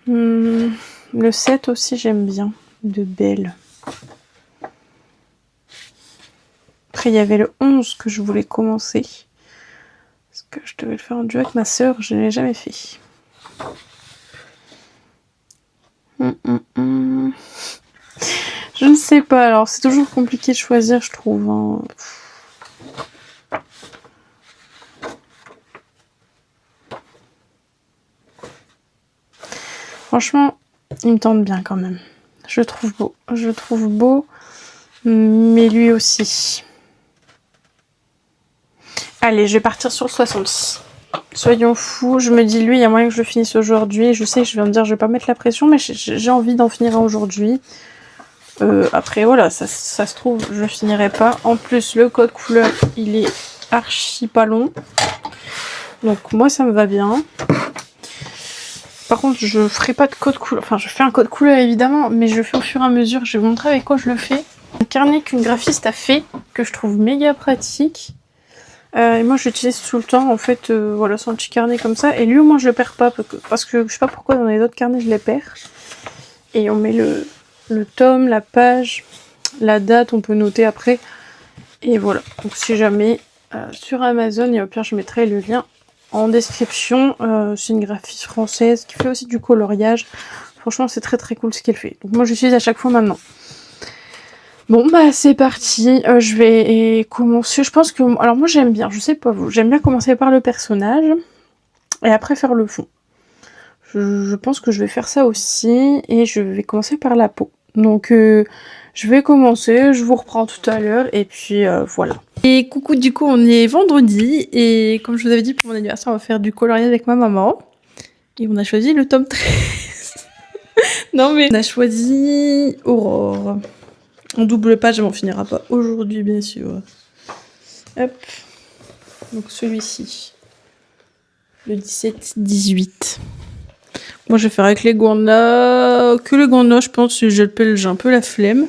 Le 7 aussi j'aime bien, de Belle. Après il y avait le 11 que je voulais commencer. Parce que je devais le faire en duo avec ma sœur, je ne l'ai jamais fait. Je ne sais pas, alors c'est toujours compliqué de choisir je trouve. Hein. Franchement, il me tente bien quand même. Je le trouve beau. Je le trouve beau, mais lui aussi. Allez, je vais partir sur le 66. Soyons fous. Je me dis, lui, il y a moyen que je le finisse aujourd'hui. Je sais que je viens de dire, je vais pas mettre la pression, mais j'ai envie d'en finir un aujourd'hui. Après, voilà, ça se trouve, je finirai pas. En plus, le code couleur, il est archi pas long. Donc, moi, ça me va bien. Par contre, je ferai pas de code couleur. Enfin, je fais un code couleur évidemment, mais je le fais au fur et à mesure. Je vais vous montrer avec quoi je le fais. Un carnet qu'une graphiste a fait, que je trouve méga pratique. Et moi, je l'utilise tout le temps. En fait, voilà, c'est un petit carnet comme ça. Et lui, au moins, je le perds pas. Parce que je sais pas pourquoi dans les autres carnets, je les perds. Et on met le tome, la page, la date, on peut noter après. Et voilà. Donc, si jamais sur Amazon, et au pire, je mettrai le lien en description. C'est une graphiste française qui fait aussi du coloriage. Franchement, c'est très cool ce qu'elle fait. Donc moi, j'utilise à chaque fois maintenant. Bon, bah c'est parti. Je vais commencer. Je pense que... Alors moi, j'aime bien. Je sais pas vous. J'aime bien commencer par le personnage. Et après faire le fond. Je pense que je vais faire ça aussi. Et je vais commencer par la peau. Donc, Je vais commencer, je vous reprends tout à l'heure et puis voilà. Et coucou, du coup on est vendredi et comme je vous avais dit pour mon anniversaire on va faire du coloriage avec ma maman. Et on a choisi le tome 13. Non mais on a choisi Aurore. En double page, on finira pas aujourd'hui bien sûr. Hop. Donc celui-ci. Le 17-18. Moi je vais faire avec les gournas. Que les gournas je pense, si je le pèle j'ai un peu la flemme.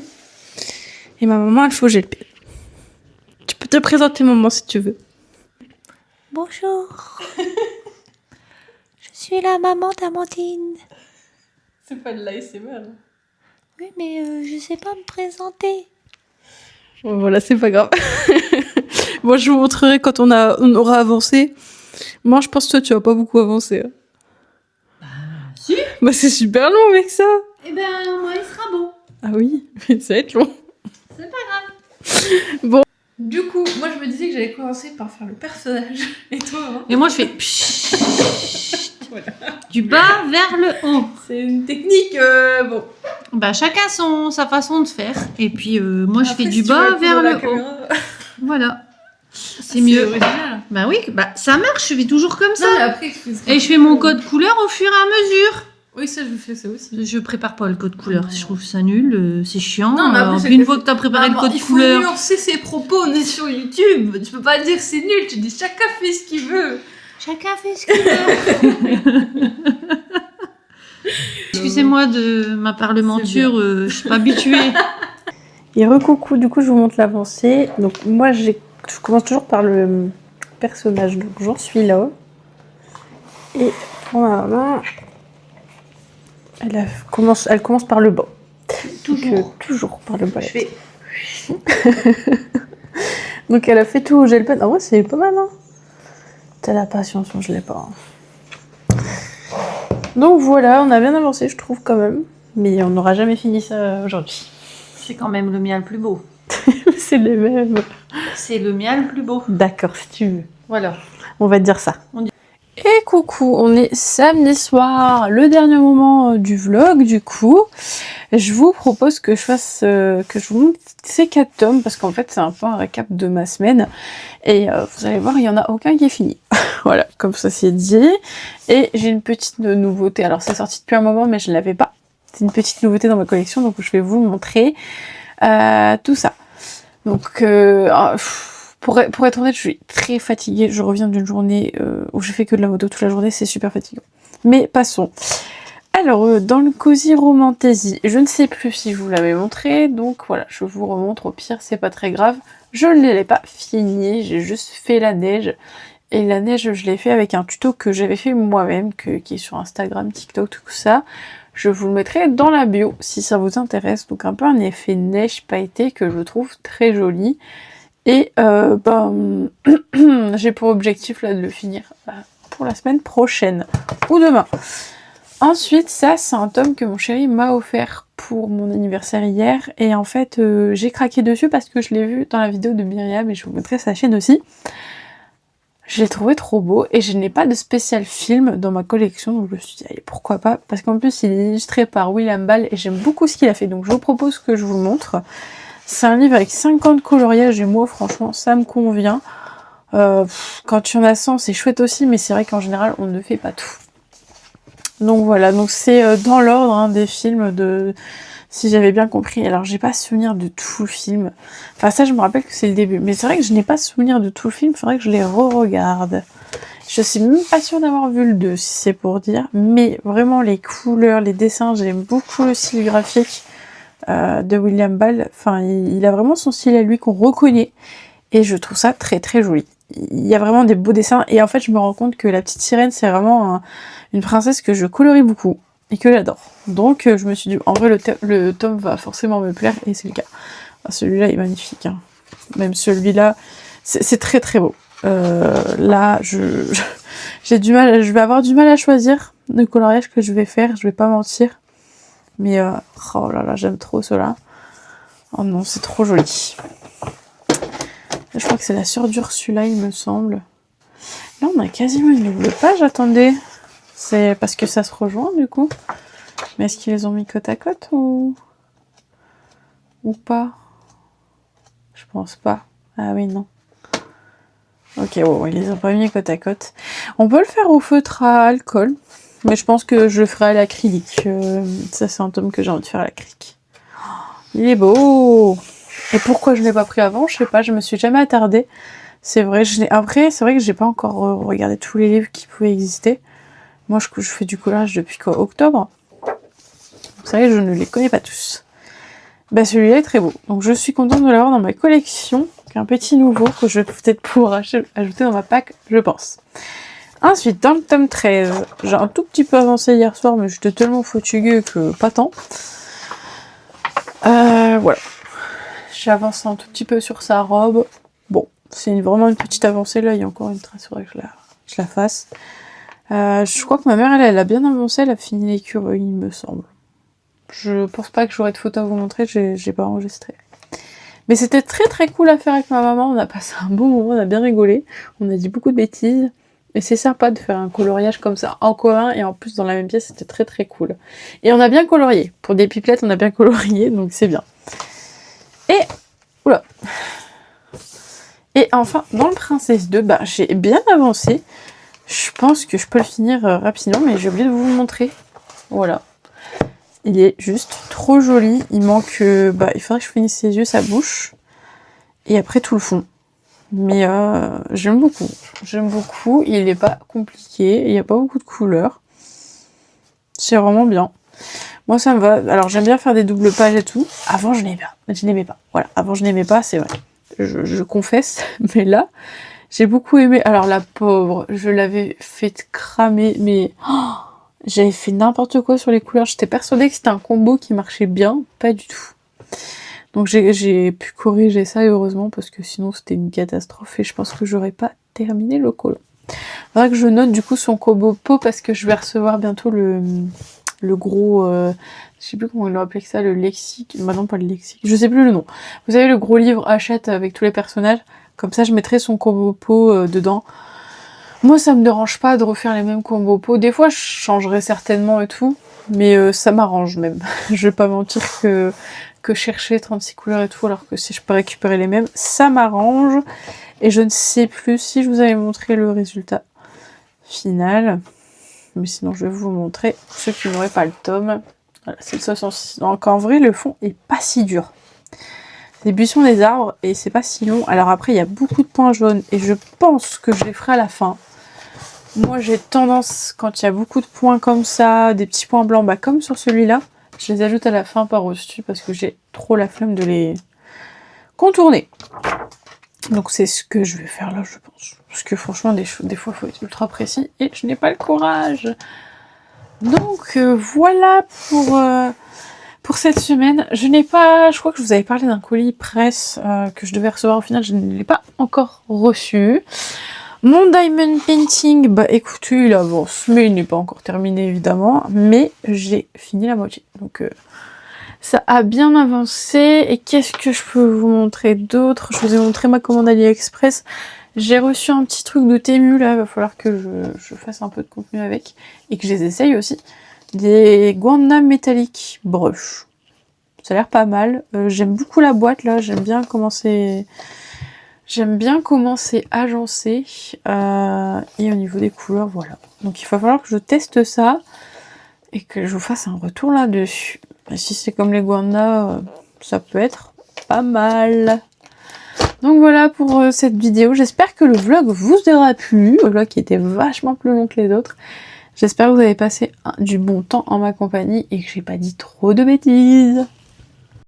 Et ma maman elle faut que je le pèle. Tu peux te présenter maman si tu veux. Bonjour. Je suis la maman d'Amandine. C'est pas de l'ASMR. Oui, mais je sais pas me présenter. Bon, voilà, c'est pas grave. Moi, je vous montrerai quand on aura avancé. Moi, je pense que toi, tu vas pas beaucoup avancer. Hein. Bah, si. Bah, c'est super long avec ça. Eh ben, moi, il sera bon. Ah oui, mais ça va être long. C'est pas grave. Bon. Du coup, moi, je me disais que j'allais commencer par faire le personnage. Et toi, hein? Et moi, je fais voilà. Du bas vers le haut. C'est une technique, bon. Bah, chacun sa façon de faire. Et puis, moi, je Après, fais si du tu veux bas vers la le haut. caméra. Voilà. C'est mieux. Original. Bah oui, bah ça marche, je fais toujours comme ça. Non, mais après, et je fais mon code couleur au fur et à mesure. Oui, ça, je fais ça aussi. Je prépare pas le code couleur, je trouve ça nul, c'est chiant. Non, mais après, une fois que t'as préparé le code couleur. Il faut nuancer ses propos, on est sur YouTube. Tu peux pas dire c'est nul, tu dis chacun fait ce qu'il veut. Chacun fait ce qu'il veut. Excusez-moi de ma parlementure, je suis pas habituée. Et recoucou, du coup, je vous montre l'avancée. Donc, moi, je commence toujours par le personnage, donc j'en suis là. Et pour ma maman, elle commence par le bas. Toujours par le bas. Je fais... Donc, elle a fait tout au gel pen. Ah ouais, c'est pas mal, hein. T'as la patience, moi, je l'ai pas. Donc, voilà, on a bien avancé, je trouve, quand même. Mais on n'aura jamais fini ça aujourd'hui. C'est quand même le mien le plus beau. C'est les mêmes. C'est le mien le plus beau. D'accord, si tu veux. Voilà. On va te dire ça. Et coucou, on est samedi soir, le dernier moment du vlog du coup. Je vous propose que je vous montre ces 4 tomes parce qu'en fait c'est un peu un récap de ma semaine. Et vous allez voir, il n'y en a aucun qui est fini. Voilà, comme ça c'est dit. Et j'ai une petite nouveauté. Alors c'est sorti depuis un moment mais je ne l'avais pas. C'est une petite nouveauté dans ma collection donc je vais vous montrer tout ça. Donc pour être honnête, je suis très fatiguée. Je reviens d'une journée où j'ai fait que de la moto toute la journée, c'est super fatigant. Mais passons. Alors, dans le Cozy Romantasy, je ne sais plus si je vous l'avais montré, donc voilà, je vous remontre, au pire, c'est pas très grave. Je ne l'ai pas fini, j'ai juste fait la neige. Et la neige, je l'ai fait avec un tuto que j'avais fait moi-même, qui est sur Instagram, TikTok, tout ça. Je vous le mettrai dans la bio, si ça vous intéresse. Donc un peu un effet neige pailleté que je trouve très joli. Et j'ai pour objectif là de le finir pour la semaine prochaine ou demain. Ensuite, ça c'est un tome que mon chéri m'a offert pour mon anniversaire hier. Et en fait, j'ai craqué dessus parce que je l'ai vu dans la vidéo de Myriam et je vous mettrai sa chaîne aussi. Je l'ai trouvé trop beau et je n'ai pas de spécial film dans ma collection, donc je me suis dit allez, pourquoi pas, parce qu'en plus il est illustré par William Ball et j'aime beaucoup ce qu'il a fait, donc je vous propose que je vous le montre. C'est un livre avec 50 coloriages et moi franchement ça me convient. Quand il y en a 100 c'est chouette aussi, mais c'est vrai qu'en général on ne fait pas tout. Donc voilà, donc c'est dans l'ordre hein, des films de... Si j'avais bien compris, alors j'ai pas souvenir de tout le film. Enfin ça je me rappelle que c'est le début. Mais c'est vrai que je n'ai pas souvenir de tout le film, il faudrait que je les re-regarde. Je suis même pas sûre d'avoir vu le 2 si c'est pour dire. Mais vraiment les couleurs, les dessins, j'aime beaucoup le style graphique de William Ball. Enfin il a vraiment son style à lui qu'on reconnaît. Et je trouve ça très très joli. Il y a vraiment des beaux dessins. Et en fait je me rends compte que la petite sirène c'est vraiment une princesse que je colorie beaucoup. Et que j'adore. Donc je me suis dit, en vrai le tome va forcément me plaire, et c'est le cas. Ah, celui-là est magnifique. Hein. Même celui-là, c'est très très beau. Là, j'ai du mal, je vais avoir du mal à choisir le coloriage que je vais faire, je vais pas mentir. Mais oh là là, j'aime trop cela. Oh non, c'est trop joli. Je crois que c'est la sœur d'Ursula, il me semble. Là, on a quasiment une double page, attendez. C'est parce que ça se rejoint du coup. Mais est-ce qu'ils les ont mis côte à côte ou Ou pas? Je pense pas. Ah oui, non. Ok, bon, ils les ont pas mis côte à côte. On peut le faire au feutre à alcool, mais je pense que je le ferai à l'acrylique. Ça, c'est un tome que j'ai envie de faire à l'acrylique. Il est beau! Et pourquoi je l'ai pas pris avant? Je sais pas, je me suis jamais attardée. C'est vrai, après, c'est vrai que j'ai pas encore regardé tous les livres qui pouvaient exister. Moi, je fais du collage depuis quoi? Octobre. C'est vrai que je ne les connais pas tous. Bah, celui-là est très beau. Donc, je suis contente de l'avoir dans ma collection. Un petit nouveau que je vais peut-être pouvoir ajouter dans ma pack, je pense. Ensuite, dans le tome 13, j'ai un tout petit peu avancé hier soir, mais j'étais tellement fatiguée que pas tant. Voilà. J'ai avancé un tout petit peu sur sa robe. Bon, c'est vraiment une petite avancée. Là, il y a encore une trace, il faudrait que je la fasse. Je crois que ma mère, elle a bien avancé. Elle a fini l'écureuil, il me semble. Je pense pas que j'aurai de photos à vous montrer. J'ai pas enregistré. Mais c'était très très cool à faire avec ma maman. On a passé un bon moment, on a bien rigolé. On a dit beaucoup de bêtises. Et c'est sympa de faire un coloriage comme ça en commun. Et en plus, dans la même pièce, c'était très très cool. Et on a bien colorié. Pour des pipelettes, on a bien colorié. Donc c'est bien. Et... Oula. Et enfin, dans le Princesse 2, bah, j'ai bien avancé. Je pense que je peux le finir rapidement, mais j'ai oublié de vous montrer. Voilà. Il est juste trop joli. Il manque... bah, il faudrait que je finisse ses yeux, sa bouche. Et après, tout le fond. Mais j'aime beaucoup. J'aime beaucoup. Il n'est pas compliqué. Il n'y a pas beaucoup de couleurs. C'est vraiment bien. Moi, ça me va. Alors, j'aime bien faire des doubles pages et tout. Avant, je n'aimais pas. Voilà. Avant, je n'aimais pas, c'est vrai. Je confesse. Mais là, j'ai beaucoup aimé. Alors, la pauvre, je l'avais fait cramer. Mais j'avais fait n'importe quoi sur les couleurs. J'étais persuadée que c'était un combo qui marchait bien. Pas du tout. Donc j'ai pu corriger ça, et heureusement, parce que sinon c'était une catastrophe et je pense que j'aurais pas terminé le collant. Faudra que je note du coup son combo pot, parce que je vais recevoir bientôt le gros... je sais plus comment ils l'ont appelé ça, le lexique... Bah non, pas le lexique, je sais plus le nom. Vous savez, le gros livre Hachette avec tous les personnages. Comme ça, je mettrai son combo pot dedans. Moi, ça me dérange pas de refaire les mêmes combos pot. Des fois, je changerai certainement et tout. Mais ça m'arrange même. Je vais pas mentir que chercher 36 couleurs et tout, alors que si je peux récupérer les mêmes, ça m'arrange. Et je ne sais plus si je vous avais montré le résultat final. Mais sinon, je vais vous montrer ceux qui n'auraient pas le tome. Voilà, c'est le 66. Donc en vrai, le fond est pas si dur. C'est des buissons des arbres et c'est pas si long. Alors après, il y a beaucoup de points jaunes et je pense que je les ferai à la fin. Moi, j'ai tendance, quand il y a beaucoup de points comme ça, des petits points blancs, bah comme sur celui-là, je les ajoute à la fin par-dessus parce que j'ai trop la flemme de les contourner. Donc c'est ce que je vais faire là, je pense. Parce que franchement, des fois, il faut être ultra précis et je n'ai pas le courage. Donc voilà pour cette semaine. Je crois que je vous avais parlé d'un colis presse que je devais recevoir. Au final, je ne l'ai pas encore reçu. Mon diamond painting, bah écoutez, il avance, mais il n'est pas encore terminé évidemment, mais j'ai fini la moitié, donc ça a bien avancé. Et qu'est-ce que je peux vous montrer d'autre? Je vous ai montré ma commande AliExpress, j'ai reçu un petit truc de Temu là, il va falloir que je fasse un peu de contenu avec, et que je les essaye aussi, des Guanda métalliques brush, ça a l'air pas mal, j'aime beaucoup la boîte là, j'aime bien comment c'est agencé, et au niveau des couleurs, voilà. Donc il va falloir que je teste ça et que je vous fasse un retour là-dessus. Si c'est comme les Guanda, ça peut être pas mal. Donc voilà pour cette vidéo. J'espère que le vlog vous aura plu. Le vlog qui était vachement plus long que les autres. J'espère que vous avez passé du bon temps en ma compagnie et que j'ai pas dit trop de bêtises.